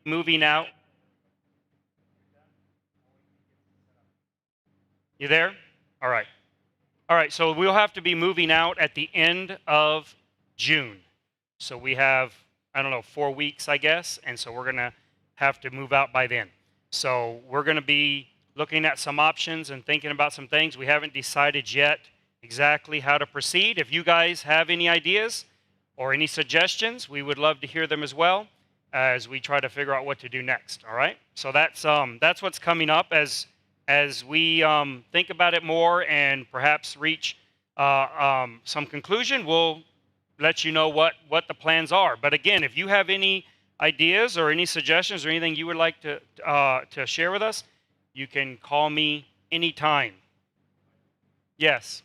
moving out. You there? All right. All right, so we'll have to be moving out at the end of June. So we have, 4 weeks, I guess, and so we're going to have to move out by then. So we're going to be looking at some options and thinking about some things. We haven't decided yet exactly how to proceed. If you guys have any ideas or any suggestions, we would love to hear them as well as we try to figure out what to do next, all right? So that's what's coming up as we think about it more and perhaps reach some conclusion. We'll let you know what the plans are. But again, if you have any ideas or any suggestions or anything you would like to share with us, you can call me anytime. Yes.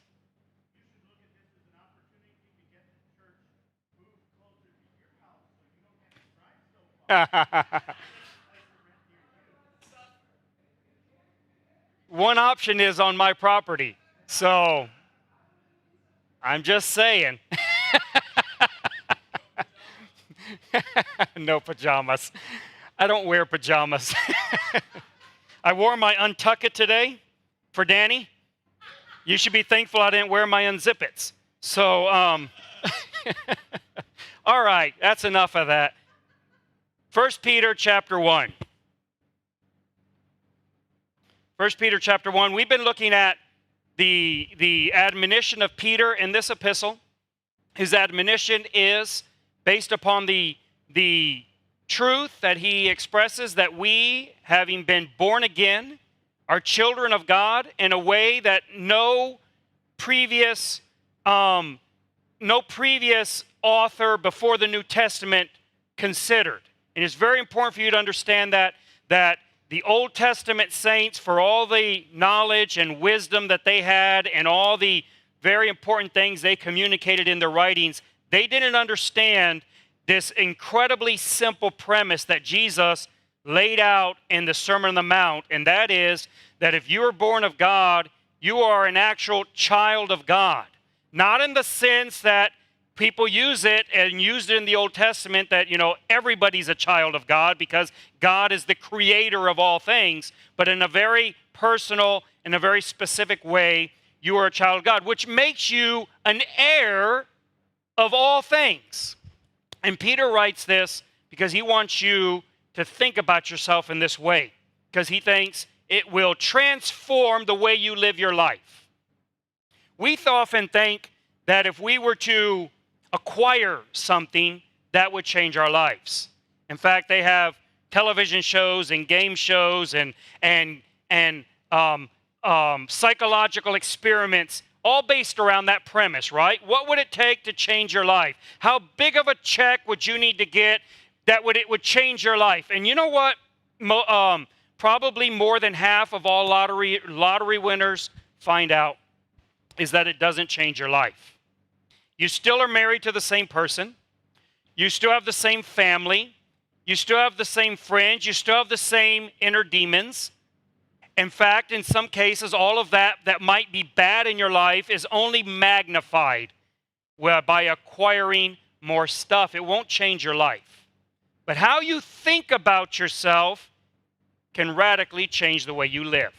One option is on my property. So I'm just saying. No pajamas. I don't wear pajamas. I wore my untuck it today for Danny. You should be thankful I didn't wear my unzip it's. So, all right, that's enough of that. 1 Peter chapter 1. 1 Peter chapter 1. We've been looking at the admonition of Peter in this epistle. His admonition is based upon the truth that he expresses that we, having been born again, are children of God in a way that no previous author before the New Testament considered. And it's very important for you to understand that the Old Testament saints, for all the knowledge and wisdom that they had and all the very important things they communicated in their writings, they didn't understand this incredibly simple premise that Jesus laid out in the Sermon on the Mount, and that is that if you are born of God, you are an actual child of God. Not in the sense that people use it and used it in the Old Testament that, everybody's a child of God because God is the creator of all things, but in a very personal, in a very specific way, you are a child of God, which makes you an heir of all things. And Peter writes this because he wants you to think about yourself in this way, because he thinks it will transform the way you live your life. We often think that if we were to acquire something, that would change our lives. In fact, they have television shows and game shows and psychological experiments all based around that premise, right? What would it take to change your life? How big of a check would you need to get that it would change your life? And you know what? Probably more than half of all lottery winners find out is that it doesn't change your life. You still are married to the same person. You still have the same family. You still have the same friends. You still have the same inner demons. In fact, in some cases, all of that might be bad in your life is only magnified by acquiring more stuff. It won't change your life. But how you think about yourself can radically change the way you live.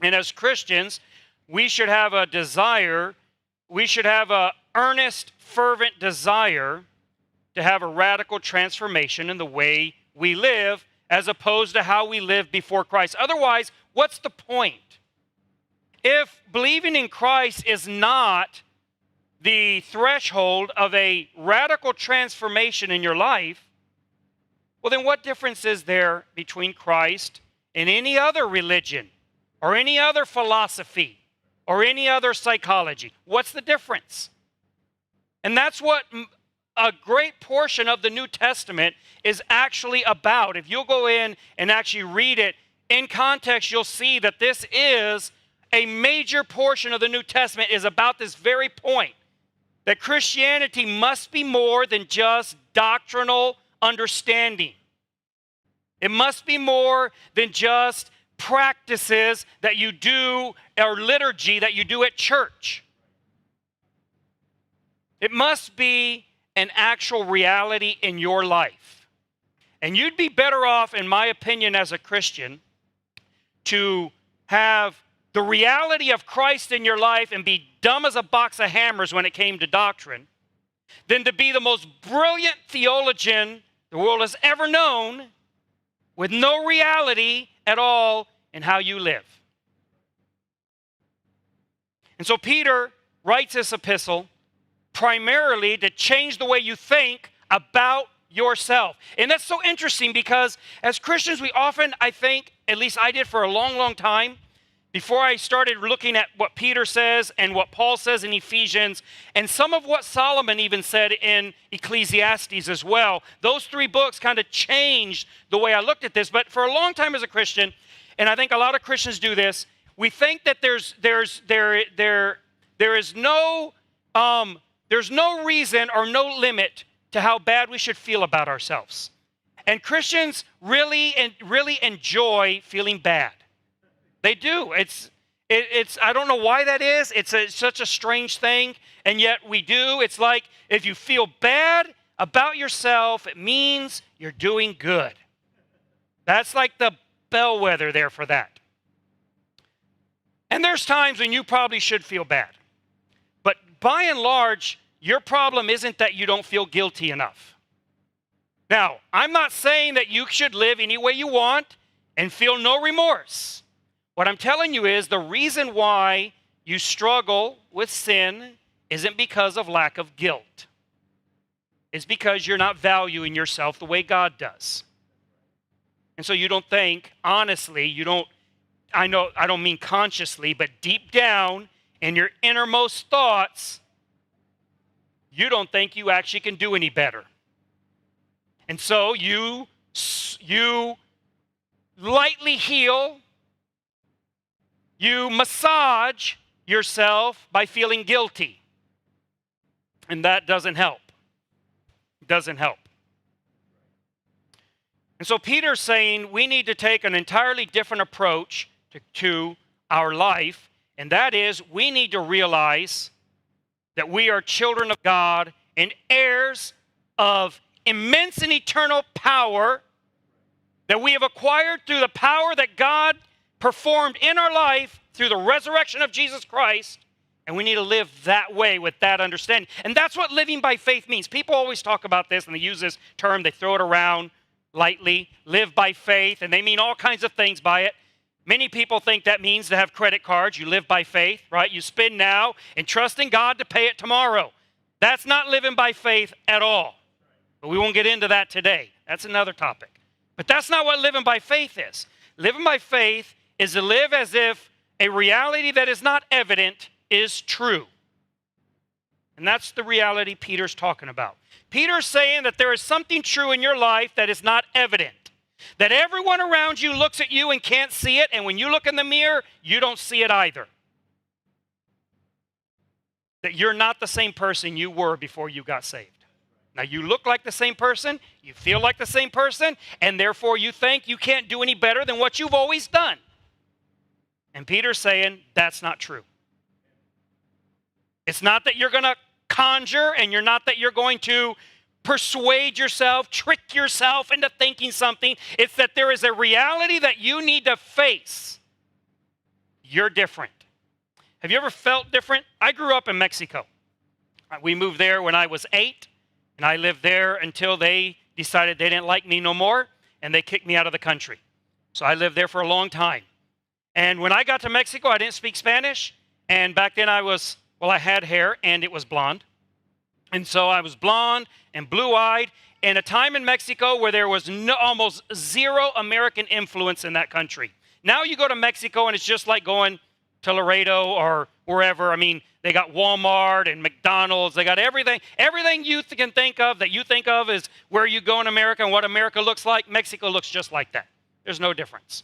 And as Christians, we should have a desire, we should have an earnest, fervent desire to have a radical transformation in the way we live as opposed to how we lived before Christ. Otherwise, what's the point? If believing in Christ is not the threshold of a radical transformation in your life, well, then what difference is there between Christ and any other religion or any other philosophy or any other psychology? What's the difference? And that's what a great portion of the New Testament is actually about. If you'll go in and actually read it in context, you'll see that this is a major portion of the New Testament is about this very point, that Christianity must be more than just doctrinal understanding. It must be more than just practices that you do or liturgy that you do at church. It must be an actual reality in your life. And you'd be better off, in my opinion, as a Christian, to have the reality of Christ in your life and be dumb as a box of hammers when it came to doctrine, than to be the most brilliant theologian the world has ever known with no reality at all in how you live. And so Peter writes this epistle primarily to change the way you think about yourself. And that's so interesting because as Christians, we often, I think, at least I did for a long, long time, before I started looking at what Peter says and what Paul says in Ephesians, and some of what Solomon even said in Ecclesiastes as well, those three books kind of changed the way I looked at this. But for a long time as a Christian, and I think a lot of Christians do this, we think that there's no reason or no limit to how bad we should feel about ourselves. And Christians really enjoy feeling bad. They do. It's I don't know why that is. It's such a strange thing, and yet we do. It's like if you feel bad about yourself, it means you're doing good. That's like the bellwether there for that. And there's times when you probably should feel bad. But by and large, your problem isn't that you don't feel guilty enough. Now, I'm not saying that you should live any way you want and feel no remorse. What I'm telling you is the reason why you struggle with sin isn't because of lack of guilt. It's because you're not valuing yourself the way God does. And so you don't think, honestly, I don't mean consciously, but deep down in your innermost thoughts, you don't think you actually can do any better. And so you lightly heal, you massage yourself by feeling guilty. And that doesn't help. It doesn't help. And so Peter's saying we need to take an entirely different approach to our life, and that is we need to realize that we are children of God and heirs of immense and eternal power that we have acquired through the power that God performed in our life through the resurrection of Jesus Christ, and we need to live that way with that understanding. And that's what living by faith means. People always talk about this, and they use this term, they throw it around lightly, live by faith, and they mean all kinds of things by it. Many people think that means to have credit cards. You live by faith, right? You spend now and trust in God to pay it tomorrow. That's not living by faith at all. But we won't get into that today. That's another topic. But that's not what living by faith is. Living by faith is to live as if a reality that is not evident is true. And that's the reality Peter's talking about. Peter's saying that there is something true in your life that is not evident. That everyone around you looks at you and can't see it, and when you look in the mirror, you don't see it either. That you're not the same person you were before you got saved. Now, you look like the same person, you feel like the same person, and therefore you think you can't do any better than what you've always done. And Peter's saying that's not true. It's not that you're going to conjure, and you're not that you're going to persuade yourself, trick yourself into thinking something. It's that there is a reality that you need to face. You're different. Have you ever felt different? I grew up in Mexico. We moved there when I was 8, and I lived there until they decided they didn't like me no more, and they kicked me out of the country. So I lived there for a long time. And when I got to Mexico, I didn't speak Spanish, and back then I had hair, and it was blonde. And so I was blonde and blue-eyed in a time in Mexico where there was almost zero American influence in that country. Now you go to Mexico and it's just like going to Laredo or wherever. I mean, they got Walmart and McDonald's. They got everything. Everything you can think of that you think of is where you go in America and what America looks like. Mexico looks just like that. There's no difference.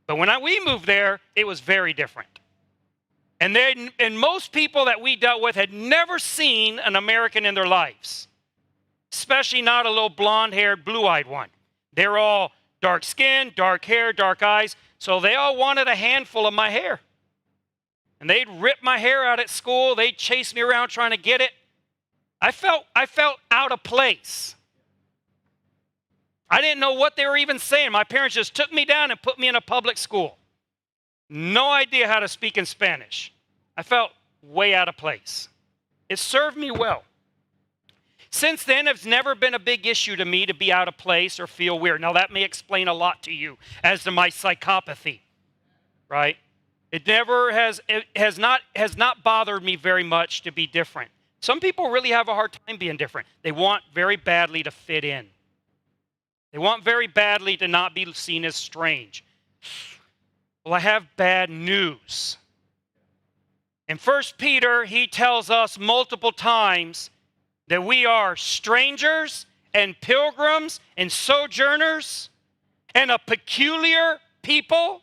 But when we moved there, it was very different. And most people that we dealt with had never seen an American in their lives, especially not a little blonde-haired, blue-eyed one. They're all dark-skinned, dark hair, dark eyes, so they all wanted a handful of my hair. And they'd rip my hair out at school. They'd chase me around trying to get it. I felt out of place. I didn't know what they were even saying. My parents just took me down and put me in a public school. No idea how to speak in Spanish. I felt way out of place. It served me well. Since then, it's never been a big issue to me to be out of place or feel weird. Now, that may explain a lot to you as to my psychopathy, right? It has not bothered me very much to be different. Some people really have a hard time being different. They want very badly to fit in. They want very badly to not be seen as strange. Well, I have bad news. In 1 Peter, he tells us multiple times that we are strangers and pilgrims and sojourners and a peculiar people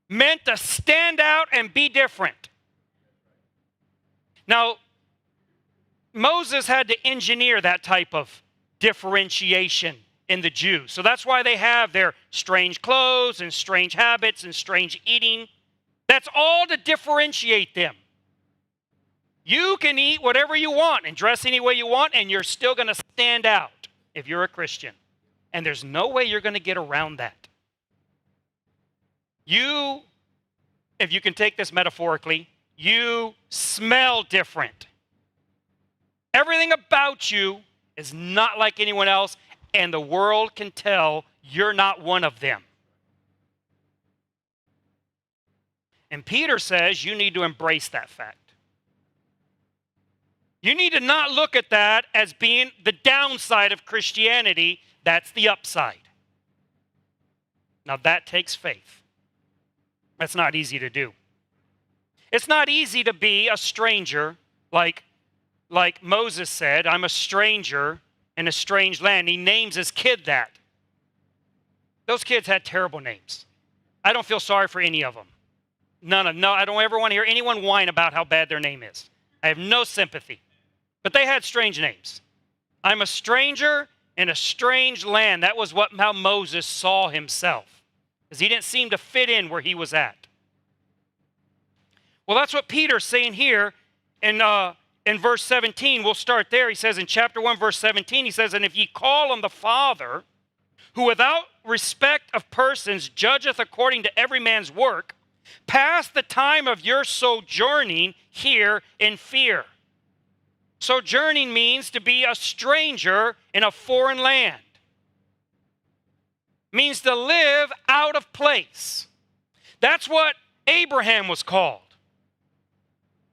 meant to stand out and be different. Now, Moses had to engineer that type of differentiation in the Jews. So that's why they have their strange clothes and strange habits and strange eating. That's all to differentiate them. You can eat whatever you want and dress any way you want, and you're still going to stand out if you're a Christian. And there's no way you're going to get around that. You, if you can take this metaphorically, you smell different. Everything about you is not like anyone else, and the world can tell you're not one of them. And Peter says you need to embrace that fact. You need to not look at that as being the downside of Christianity. That's the upside. Now that takes faith. That's not easy to do. It's not easy to be a stranger like Moses said, I'm a stranger in a strange land. He names his kid that. Those kids had terrible names. I don't feel sorry for any of them. No, I don't ever want to hear anyone whine about how bad their name is. I have no sympathy. But they had strange names. I'm a stranger in a strange land. That was how Moses saw himself, because he didn't seem to fit in where he was at. Well, that's what Peter's saying here in verse 17. We'll start there. He says in chapter 1, verse 17, he says, and if ye call on the Father, who without respect of persons judgeth according to every man's work, pass the time of your sojourning here in fear. Sojourning means to be a stranger in a foreign land. Means to live out of place. That's what Abraham was called.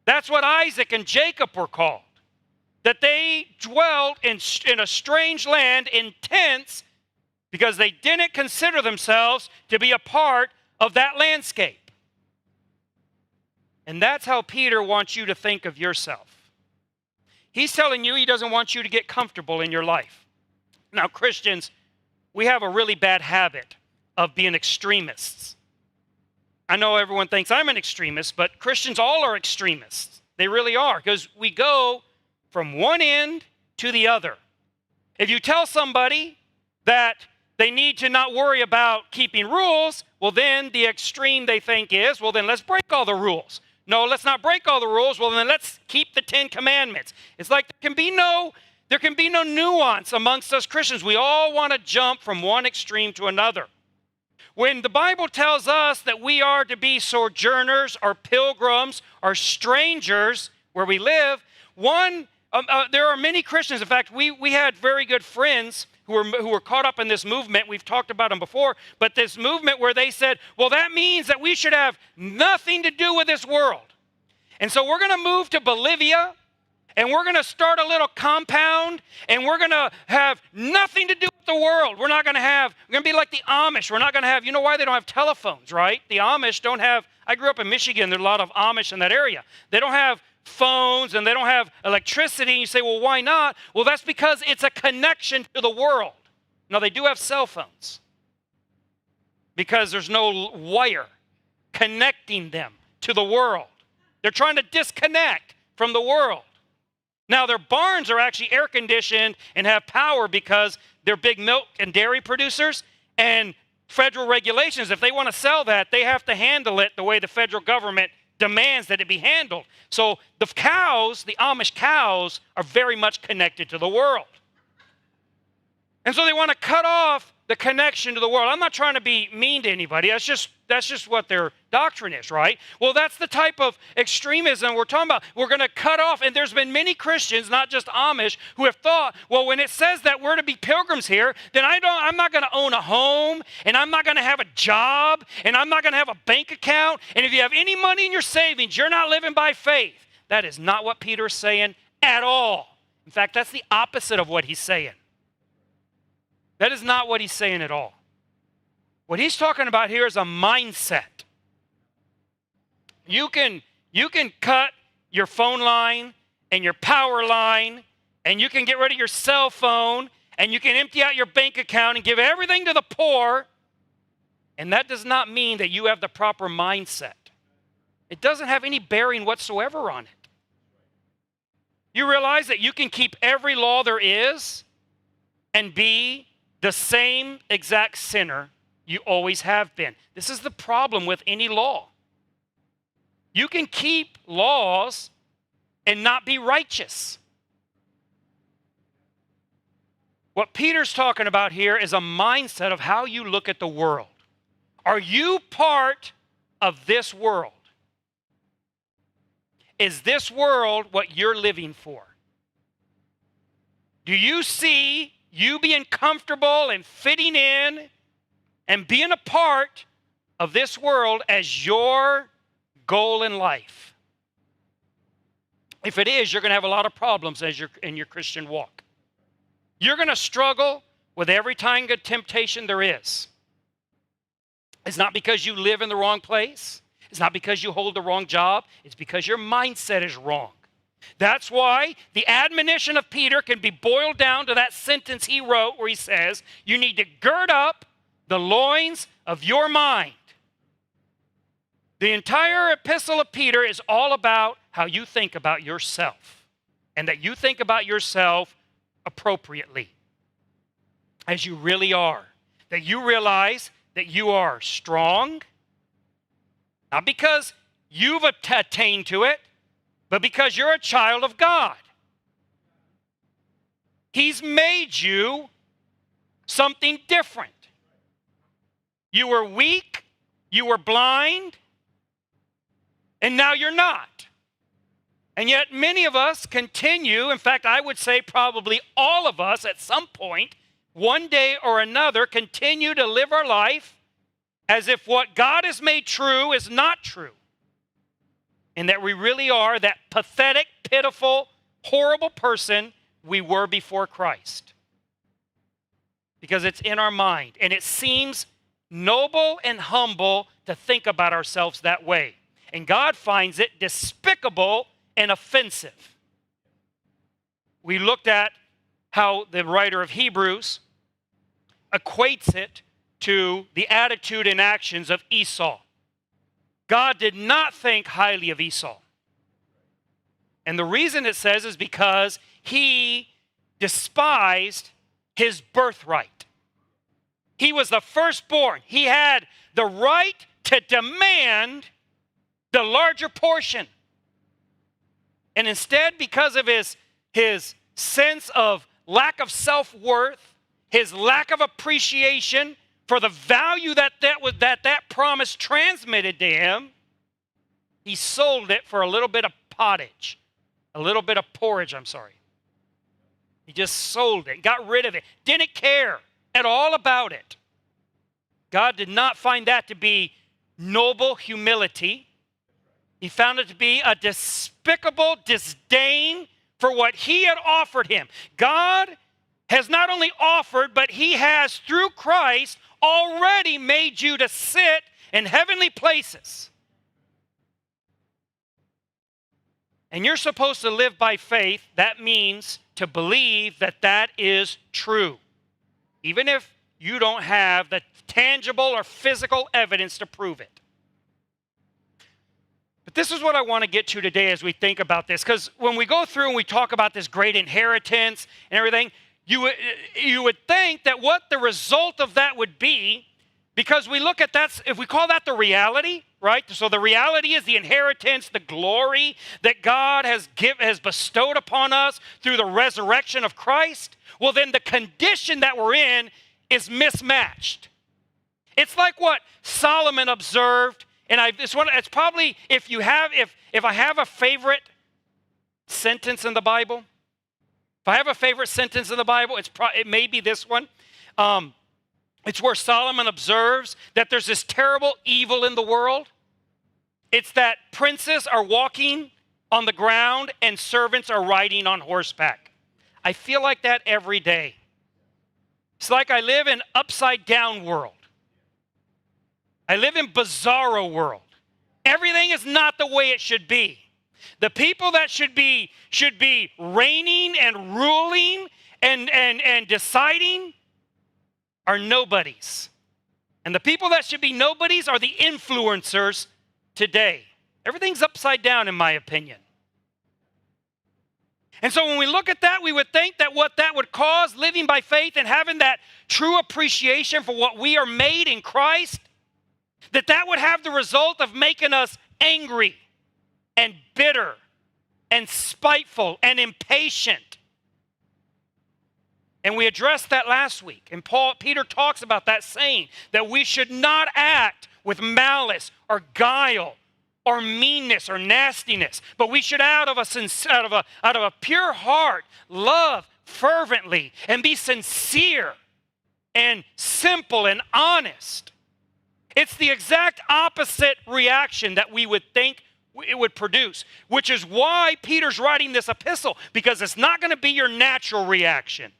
That's what Isaac and Jacob were called. That they dwelt in a strange land in tents because they didn't consider themselves to be a part of that landscape. And that's how Peter wants you to think of yourself. He's telling you he doesn't want you to get comfortable in your life. Now, Christians, we have a really bad habit of being extremists. I know everyone thinks I'm an extremist, but Christians all are extremists. They really are, because we go from one end to the other. If you tell somebody that they need to not worry about keeping rules, well, then the extreme they think is, well, then let's break all the rules. No, let's not break all the rules. Well, then let's keep the 10 Commandments. It's like there can be no nuance amongst us Christians. We all want to jump from one extreme to another. When the Bible tells us that we are to be sojourners or pilgrims or strangers where we live, there are many Christians. In fact, we had very good friends who were caught up in this movement. We've talked about them before, but this movement where they said, well, that means that we should have nothing to do with this world. And so we're going to move to Bolivia, and we're going to start a little compound, and we're going to have nothing to do with the world. We're going to be like the Amish. We're not going to have, you know why they don't have telephones, right? The Amish don't have, I grew up in Michigan, there are a lot of Amish in that area. They don't have phones and they don't have electricity. And you say, well, why not? Well, that's because it's a connection to the world. No, they do have cell phones because there's no wire connecting them to the world. They're trying to disconnect from the world. Now, their barns are actually air conditioned and have power because they're big milk and dairy producers, and federal regulations, if they want to sell that, they have to handle it the way the federal government demands that it be handled. So the cows, the Amish cows, are very much connected to the world. And so they want to cut off the connection to the world. I'm not trying to be mean to anybody. That's just what their doctrine is, right? Well, that's the type of extremism we're talking about. We're going to cut off, and there's been many Christians, not just Amish, who have thought, well, when it says that we're to be pilgrims here, then I'm not going to own a home, and I'm not going to have a job, and I'm not going to have a bank account, and if you have any money in your savings, you're not living by faith. That is not what Peter is saying at all. In fact, that's the opposite of what he's saying. That is not what he's saying at all. What he's talking about here is a mindset. You can cut your phone line and your power line, and you can get rid of your cell phone, and you can empty out your bank account and give everything to the poor, and that does not mean that you have the proper mindset. It doesn't have any bearing whatsoever on it. You realize that you can keep every law there is and be the same exact sinner you always have been. This is the problem with any law. You can keep laws and not be righteous. What Peter's talking about here is a mindset of how you look at the world. Are you part of this world? Is this world what you're living for? Do you see you being comfortable and fitting in and being a part of this world as your goal in life? If it is, you're going to have a lot of problems as you're in your Christian walk. You're going to struggle with every kind of temptation there is. It's not because you live in the wrong place. It's not because you hold the wrong job. It's because your mindset is wrong. That's why the admonition of Peter can be boiled down to that sentence he wrote where he says, you need to gird up the loins of your mind. The entire epistle of Peter is all about how you think about yourself, and that you think about yourself appropriately, as you really are. That you realize that you are strong, not because you've attained to it, but because you're a child of God. He's made you something different. You were weak, you were blind, and now you're not. And yet many of us continue, in fact, I would say probably all of us at some point, one day or another, continue to live our life as if what God has made true is not true. And that we really are that pathetic, pitiful, horrible person we were before Christ. Because it's in our mind. And it seems noble and humble to think about ourselves that way. And God finds it despicable and offensive. We looked at how the writer of Hebrews equates it to the attitude and actions of Esau. God did not think highly of Esau. And the reason it says is because he despised his birthright. He was the firstborn. He had the right to demand the larger portion. And instead, because of his sense of lack of self-worth, his lack of appreciation for the value that promise transmitted to him, he sold it for a little bit of porridge. He just sold it, got rid of it, didn't care at all about it. God did not find that to be noble humility. He found it to be a despicable disdain for what he had offered him. God has not only offered, but he has, through Christ, already made you to sit in heavenly places. And you're supposed to live by faith. That means to believe that that is true, even if you don't have the tangible or physical evidence to prove it. But this is what I want to get to today as we think about this, because when we go through and we talk about this great inheritance and everything, you would think that what the result of that would be, because we look at that, if we call that the reality, right? So the reality is the inheritance, the glory that God has bestowed upon us through the resurrection of Christ. Well, then the condition that we're in is mismatched. It's like what Solomon observed, and it's probably, if I have a favorite sentence in the Bible, it may be this one. It's where Solomon observes that there's this terrible evil in the world. It's that princes are walking on the ground and servants are riding on horseback. I feel like that every day. It's like I live in upside down world. I live in bizarro world. Everything is not the way it should be. The people that should be reigning and ruling and deciding are nobodies. And the people that should be nobodies are the influencers today. Everything's upside down, in my opinion. And so when we look at that, we would think that what that would cause, living by faith and having that true appreciation for what we are made in Christ, that would have the result of making us angry and bitter and spiteful and impatient. And we addressed that last week. And Peter talks about that, saying that we should not act with malice or guile or meanness or nastiness, but we should out of a pure heart love fervently and be sincere and simple and honest. It's the exact opposite reaction that we would think it would produce, which is why Peter's writing this epistle, because it's not going to be your natural reaction.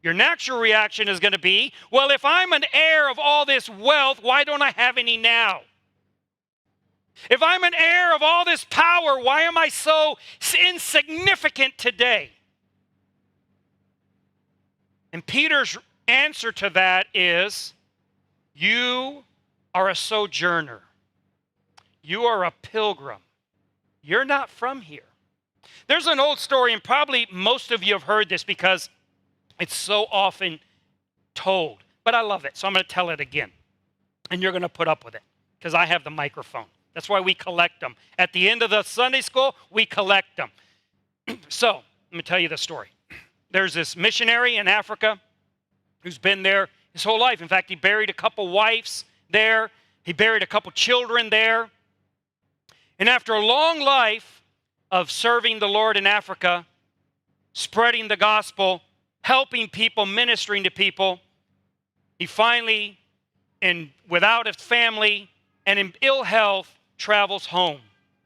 Your natural reaction is going to be, well, if I'm an heir of all this wealth, why don't I have any now? If I'm an heir of all this power, why am I so insignificant today? And Peter's answer to that is, you are a sojourner. You are a pilgrim. You're not from here. There's an old story, and probably most of you have heard this because it's so often told. But I love it, so I'm going to tell it again. And you're going to put up with it because I have the microphone. That's why we collect them. At the end of the Sunday school, we collect them. So, let me tell you the story. There's this missionary in Africa who's been there his whole life. In fact, he buried a couple wives there. He buried a couple children there. And after a long life of serving the Lord in Africa, spreading the gospel, helping people, ministering to people, he finally, without a family and in ill health, travels home.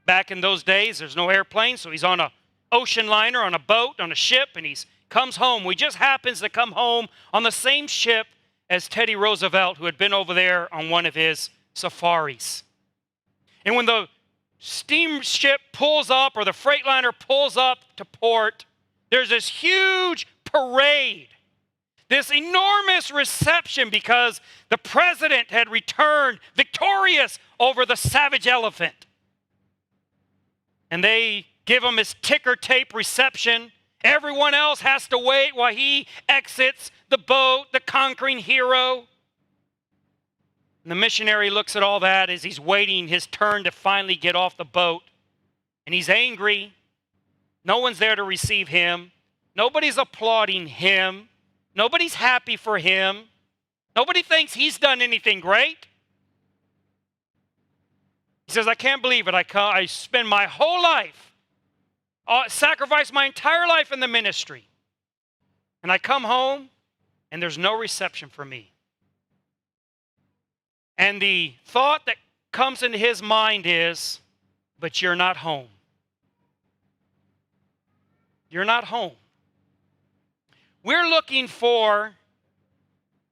Back in those days, there's no airplane, so he's on an ocean liner, on a boat, on a ship, and he comes home. He just happens to come home on the same ship as Teddy Roosevelt, who had been over there on one of his safaris. And when the steamship pulls up, or the freight liner pulls up to port, there's this huge parade, this enormous reception, because the president had returned victorious over the savage elephant. And they give him his ticker tape reception. Everyone else has to wait while he exits the boat, the conquering hero. And the missionary looks at all that as he's waiting his turn to finally get off the boat. And he's angry. No one's there to receive him. Nobody's applauding him. Nobody's happy for him. Nobody thinks he's done anything great. He says, I can't believe it. I spend my whole life, sacrificed my entire life in the ministry. And I come home, and there's no reception for me. And the thought that comes into his mind is, but you're not home. You're not home. We're looking for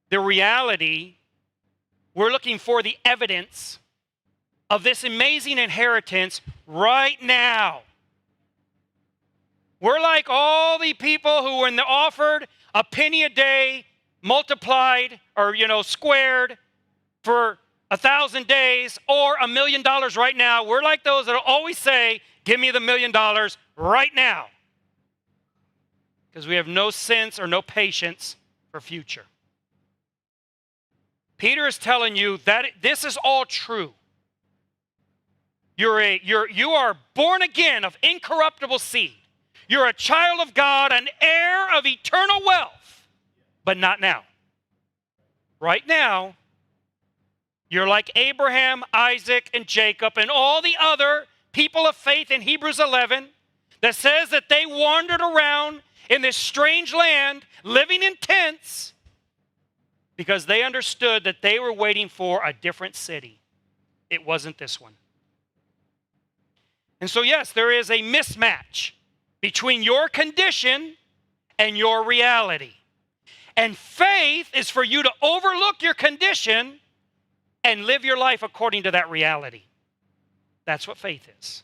the reality. We're looking for the evidence of this amazing inheritance right now. We're like all the people who, when they're offered a penny a day multiplied or, squared for 1,000 days or $1 million right now, we're like those that always say, give me the $1 million right now. Because we have no sense or no patience for future. Peter is telling you that this is all true. You are born again of incorruptible seed. You're a child of God, an heir of eternal wealth, but not now. right now, you're like Abraham, Isaac, and Jacob, and all the other people of faith in Hebrews 11 that says that they wandered around in this strange land, living in tents, because they understood that they were waiting for a different city. It wasn't this one. And so, yes, there is a mismatch between your condition and your reality. And faith is for you to overlook your condition and live your life according to that reality. That's what faith is.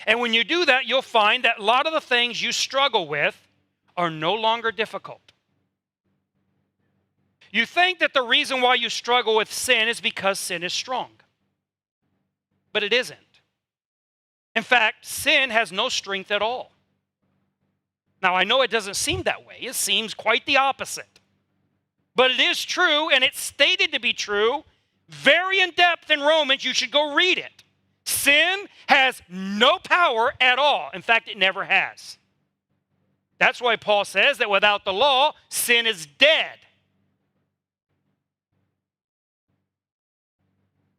And when you do that, you'll find that a lot of the things you struggle with are no longer difficult. You think that the reason why you struggle with sin is because sin is strong. But it isn't. In fact, sin has no strength at all. Now, I know it doesn't seem that way. It seems quite the opposite. But it is true, and it's stated to be true, very in depth in Romans. You should go read it. Sin has no power at all. In fact, it never has. That's why Paul says that without the law, sin is dead.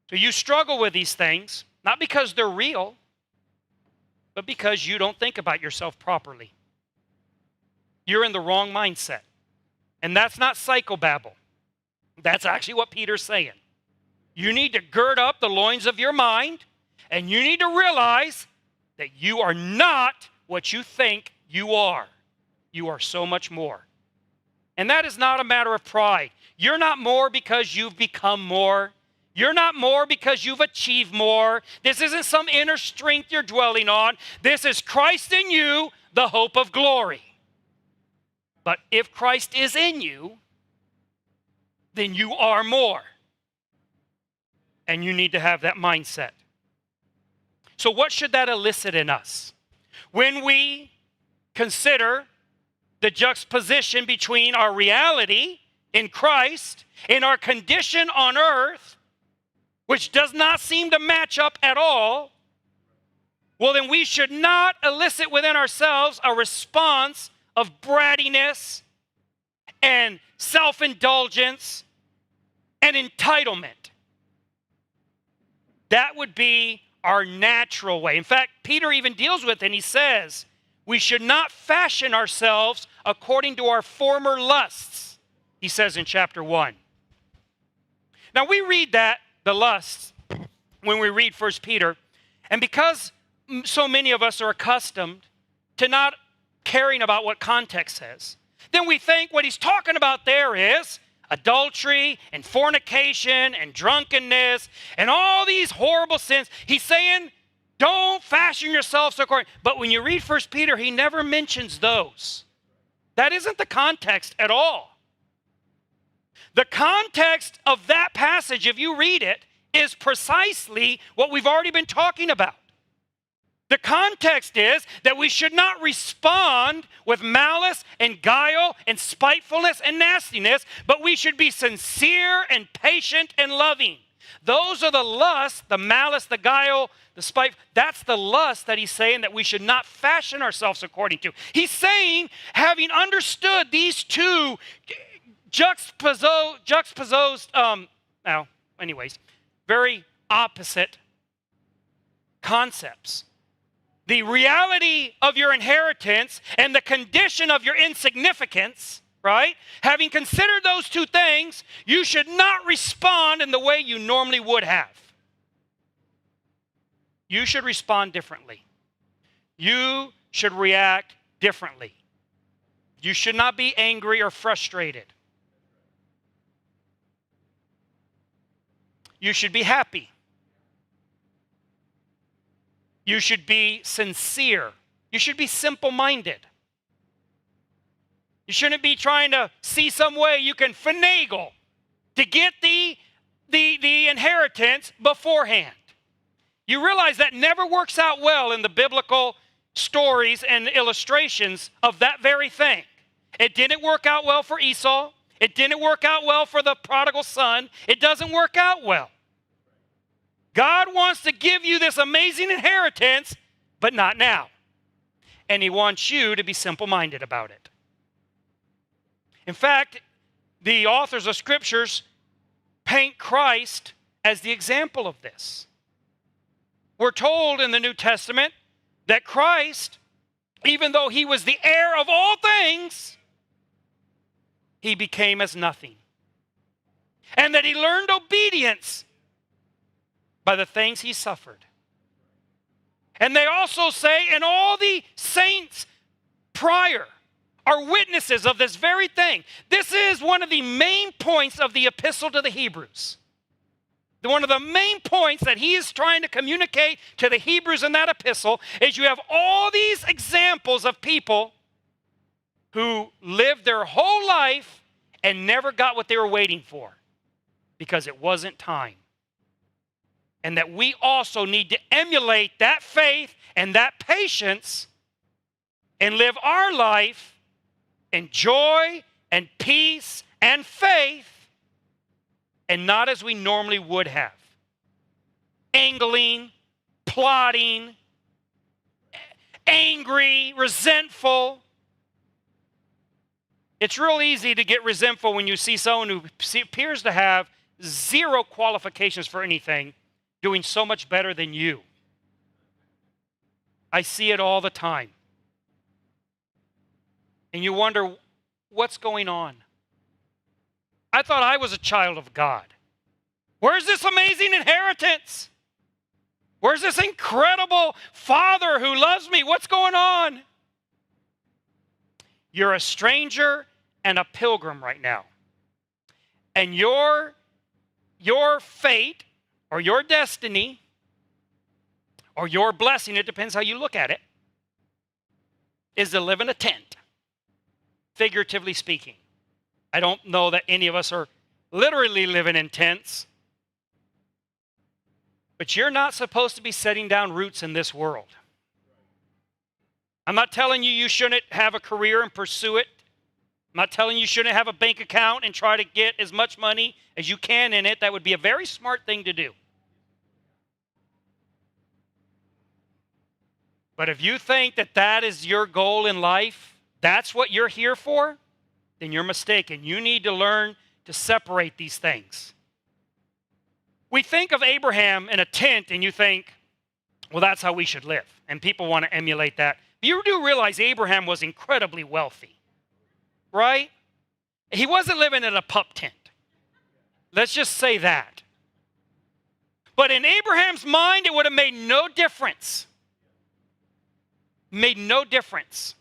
So you struggle with these things, not because they're real, but because you don't think about yourself properly. You're in the wrong mindset. And that's not psychobabble. That's actually what Peter's saying. You need to gird up the loins of your mind, and you need to realize that you are not what you think you are. You are so much more. And that is not a matter of pride. You're not more because you've become more. You're not more because you've achieved more. This isn't some inner strength you're dwelling on. This is Christ in you, the hope of glory. But if Christ is in you, then you are more. And you need to have that mindset. So what should that elicit in us? When we consider the juxtaposition between our reality in Christ and our condition on earth, which does not seem to match up at all, well, then we should not elicit within ourselves a response of brattiness and self-indulgence and entitlement. That would be our natural way. In fact, Peter even deals with it, and he says, we should not fashion ourselves according to our former lusts, he says in chapter 1. Now, we read that, the lusts, when we read 1 Peter, and because so many of us are accustomed to not caring about what context says, then we think what he's talking about there is adultery and fornication and drunkenness and all these horrible sins. He's saying, don't fashion yourselves according. But when you read 1 Peter, he never mentions those. That isn't the context at all. The context of that passage, if you read it, is precisely what we've already been talking about. The context is that we should not respond with malice and guile and spitefulness and nastiness, but we should be sincere and patient and loving. Those are the lusts, the malice, the guile, the spite. That's the lust that he's saying that we should not fashion ourselves according to. He's saying, having understood these two very opposite concepts. The reality of your inheritance and the condition of your insignificance, right? Having considered those two things, you should not respond in the way you normally would have. You should respond differently. You should react differently. You should not be angry or frustrated. You should be happy. You should be sincere. You should be simple-minded. You shouldn't be trying to see some way you can finagle to get the inheritance beforehand. You realize that never works out well in the biblical stories and illustrations of that very thing. It didn't work out well for Esau. It didn't work out well for the prodigal son. It doesn't work out well. God wants to give you this amazing inheritance, but not now. And he wants you to be simple-minded about it. In fact, the authors of scriptures paint Christ as the example of this. We're told in the New Testament that Christ, even though he was the heir of all things, he became as nothing. And that he learned obedience by the things he suffered. And they also say, and all the saints prior are witnesses of this very thing. This is one of the main points of the epistle to the Hebrews. One of the main points that he is trying to communicate to the Hebrews in that epistle is you have all these examples of people who lived their whole life and never got what they were waiting for because it wasn't time. And that we also need to emulate that faith and that patience and live our life in joy and peace and faith, and not as we normally would have. Angling, plotting, angry, resentful. It's real easy to get resentful when you see someone who appears to have zero qualifications for anything doing so much better than you. I see it all the time. And you wonder, what's going on? I thought I was a child of God. Where's this amazing inheritance? Where's this incredible Father who loves me? What's going on? You're a stranger and a pilgrim right now. And your fate or your destiny or your blessing, it depends how you look at it, is to live in a tent, figuratively speaking. I don't know that any of us are literally living in tents, but you're not supposed to be setting down roots in this world. I'm not telling you shouldn't have a career and pursue it. I'm not telling you shouldn't have a bank account and try to get as much money as you can in it. That would be a very smart thing to do. But if you think that that is your goal in life, that's what you're here for, then you're mistaken. You need to learn to separate these things. We think of Abraham in a tent and you think, well, that's how we should live. And people want to emulate that. But you do realize Abraham was incredibly wealthy, right? He wasn't living in a pup tent. Let's just say that. But in Abraham's mind, it would have made no difference. Made no difference.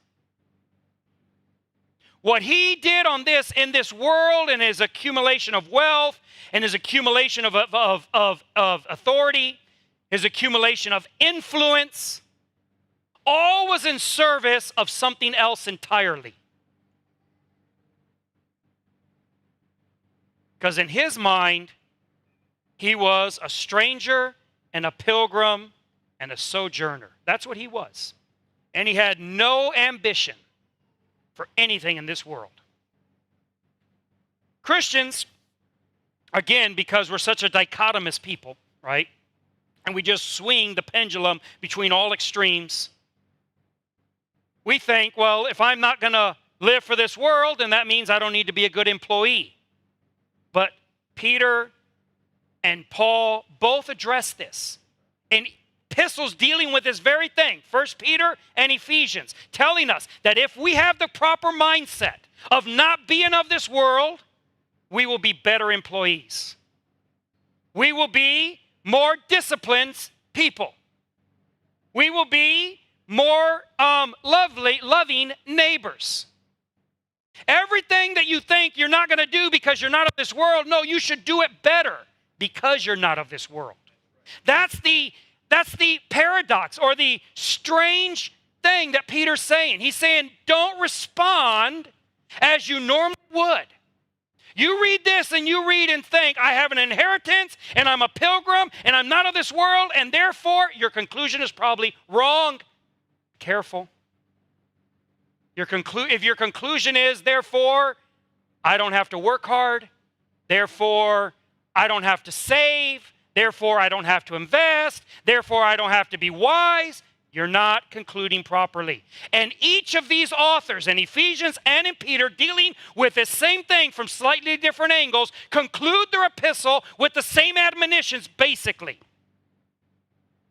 What he did in this world and his accumulation of wealth and his accumulation of authority, his accumulation of influence, all was in service of something else entirely. Because in his mind, he was a stranger and a pilgrim and a sojourner. That's what he was. And he had no ambition for anything in this world. Christians, again, because we're such a dichotomous people, right? And we just swing the pendulum between all extremes. We think, well, if I'm not going to live for this world, then that means I don't need to be a good employee. But Peter and Paul both address this. And epistles dealing with this very thing, 1 Peter and Ephesians, telling us that if we have the proper mindset of not being of this world, we will be better employees. We will be more disciplined people. We will be more loving neighbors. Everything that you think you're not going to do because you're not of this world, no, you should do it better because you're not of this world. That's the paradox or the strange thing that Peter's saying. He's saying, don't respond as you normally would. You read this and you read and think, I have an inheritance and I'm a pilgrim and I'm not of this world, and therefore your conclusion is probably wrong. Careful. If your conclusion is, therefore, I don't have to work hard, therefore, I don't have to save, therefore, I don't have to invest, therefore, I don't have to be wise, You're not concluding properly. And each of these authors, in Ephesians and in Peter, dealing with the same thing from slightly different angles, conclude their epistle with the same admonitions, basically.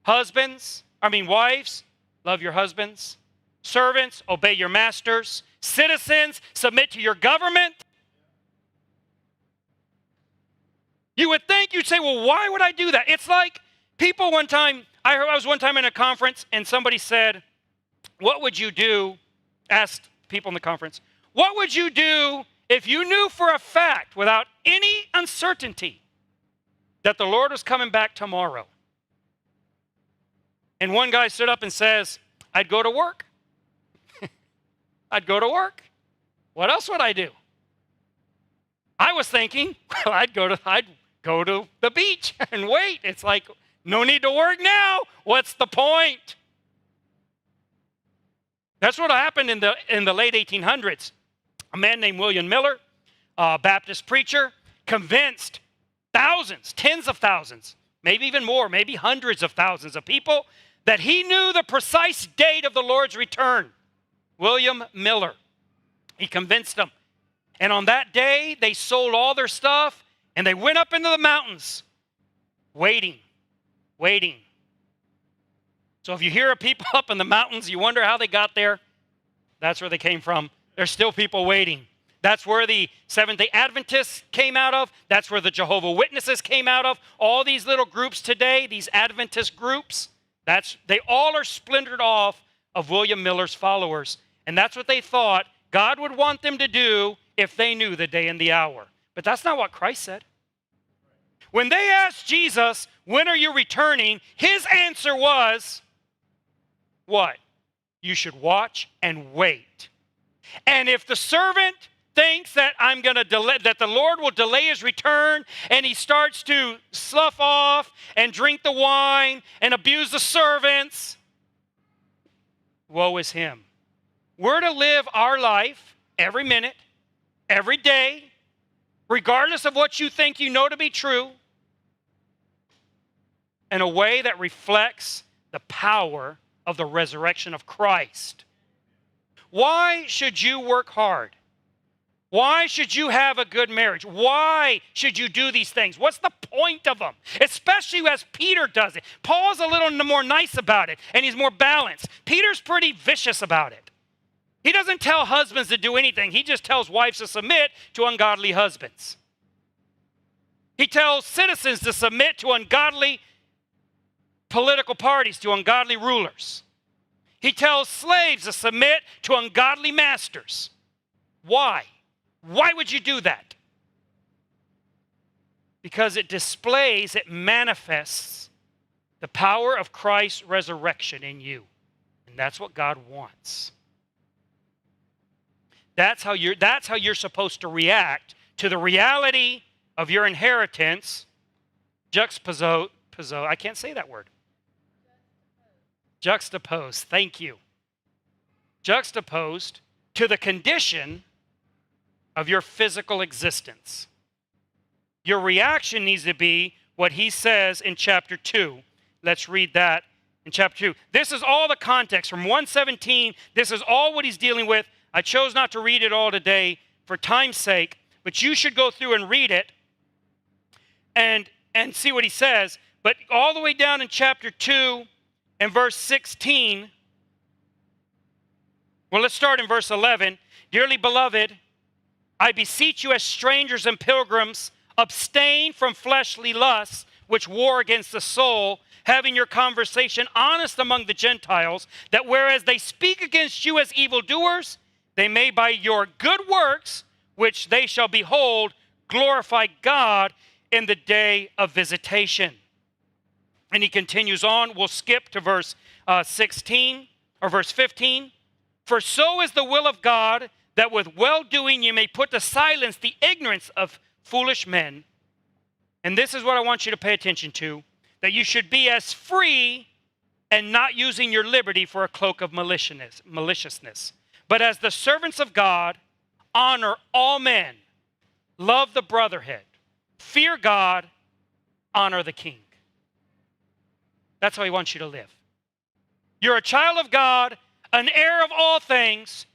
Wives, love your husbands. Servants, obey your masters. Citizens, submit to your government. You would think, you'd say, well, why would I do that? It's like people one time, I was one time in a conference and somebody said, what would you do, asked people in the conference, what would you do if you knew for a fact, without any uncertainty, that the Lord was coming back tomorrow? And one guy stood up and says, I'd go to work. I'd go to work. What else would I do? I was thinking, well, I'd go to the beach and wait. It's like, no need to work now. What's the point? That's what happened in the late 1800s. A man named William Miller, a Baptist preacher, convinced thousands, tens of thousands, maybe even more, maybe hundreds of thousands of people that he knew the precise date of the Lord's return. William Miller. He convinced them. And on that day, they sold all their stuff and they went up into the mountains, waiting. So if you hear of people up in the mountains, you wonder how they got there. That's where they came from. There's still people waiting. That's where the Seventh-day Adventists came out of. That's where the Jehovah's Witnesses came out of. All these little groups today, these Adventist groups, they all are splintered off of William Miller's followers. And that's what they thought God would want them to do if they knew the day and the hour. But that's not what Christ said. When they asked Jesus, when are you returning? His answer was, what? You should watch and wait. And if the servant thinks that that the Lord will delay his return, and he starts to slough off and drink the wine and abuse the servants, woe is him. We're to live our life every minute, every day, regardless of what you think you know to be true, in a way that reflects the power of the resurrection of Christ. Why should you work hard? Why should you have a good marriage? Why should you do these things? What's the point of them? Especially as Peter does it. Paul's a little more nice about it, and he's more balanced. Peter's pretty vicious about it. He doesn't tell husbands to do anything. He just tells wives to submit to ungodly husbands. He tells citizens to submit to ungodly political parties, to ungodly rulers. He tells slaves to submit to ungodly masters. Why? Why would you do that? Because it displays, it manifests the power of Christ's resurrection in you. And that's what God wants. That's how you're supposed to react to the reality of your inheritance. I can't say that word. Juxtaposed, thank you. Juxtaposed to the condition of your physical existence. Your reaction needs to be what he says in chapter 2. Let's read that in chapter 2. This is all the context from 1:17. This is all what he's dealing with. I chose not to read it all today for time's sake, but you should go through and read it and see what he says. But all the way down in chapter 2 and verse 16, well, let's start in verse 11. Dearly beloved, I beseech you as strangers and pilgrims, abstain from fleshly lusts which war against the soul, having your conversation honest among the Gentiles, that whereas they speak against you as evildoers, they may by your good works, which they shall behold, glorify God in the day of visitation. And he continues on. We'll skip to verse 16 or verse 15. For so is the will of God, that with well-doing you may put to silence the ignorance of foolish men. And this is what I want you to pay attention to, that you should be as free and not using your liberty for a cloak of maliciousness. But as the servants of God, honor all men, love the brotherhood, fear God, honor the king. That's how he wants you to live. You're a child of God, an heir of all things.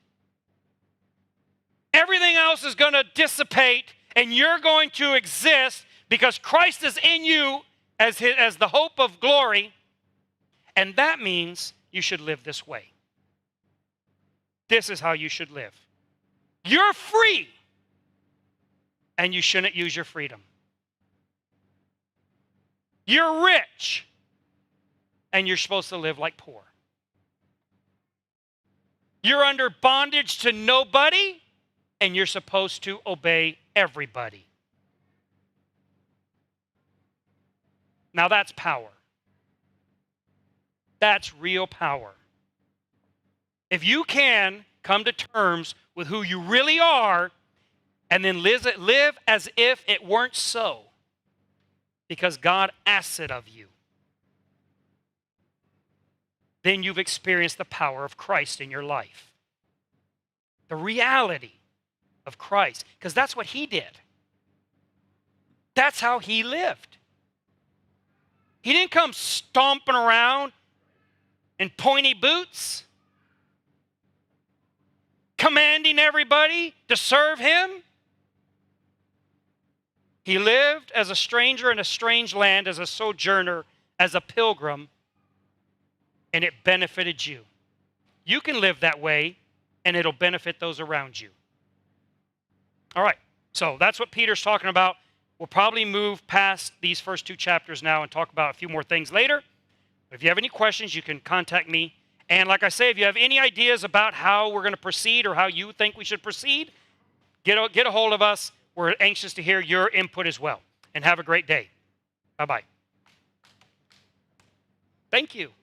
Everything else is going to dissipate, and you're going to exist because Christ is in you as the hope of glory. And that means you should live this way. This is how you should live. You're free, and you shouldn't use your freedom. You're rich, and you're supposed to live like poor. You're under bondage to nobody, and you're supposed to obey everybody. Now that's power. That's real power. If you can come to terms with who you really are and then live as if it weren't so, because God asks it of you, then you've experienced the power of Christ in your life. The reality of Christ, because that's what he did. That's how he lived. He didn't come stomping around in pointy boots, commanding everybody to serve him. He lived as a stranger in a strange land, as a sojourner, as a pilgrim, and it benefited you. You can live that way, and it'll benefit those around you. All right, so that's what Peter's talking about. We'll probably move past these first two chapters now and talk about a few more things later. If you have any questions, you can contact me. And like I say, if you have any ideas about how we're going to proceed or how you think we should proceed, get a hold of us. We're anxious to hear your input as well. And have a great day. Bye-bye. Thank you.